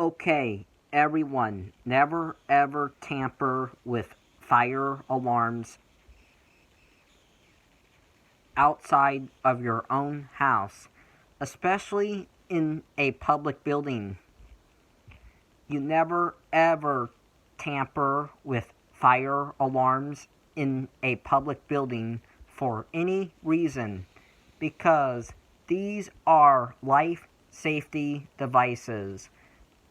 Okay, everyone, never ever tamper with fire alarms outside of your own house, especially in a public building. You never ever tamper with fire alarms in a public building for any reason because these are life safety devices.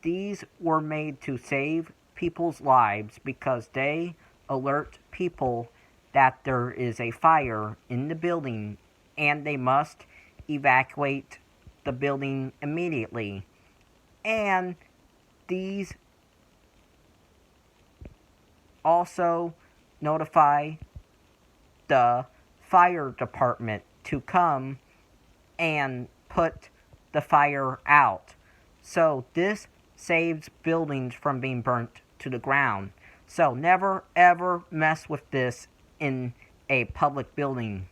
These were made to save people's lives because they alert people that there is a fire in the building and they must evacuate the building immediately. And these also notify the fire department to come and put the fire out. So this saves buildings from being burnt to the ground. So never ever mess with this in a public building.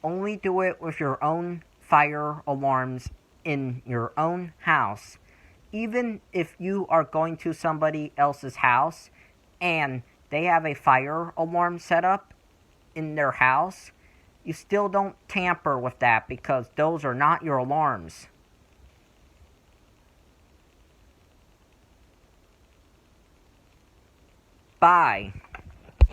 Only do it with your own fire alarms in your own house. Even if you are going to somebody else's house and they have a fire alarm set up in their house, you still don't tamper with that because those are not your alarms. Bye.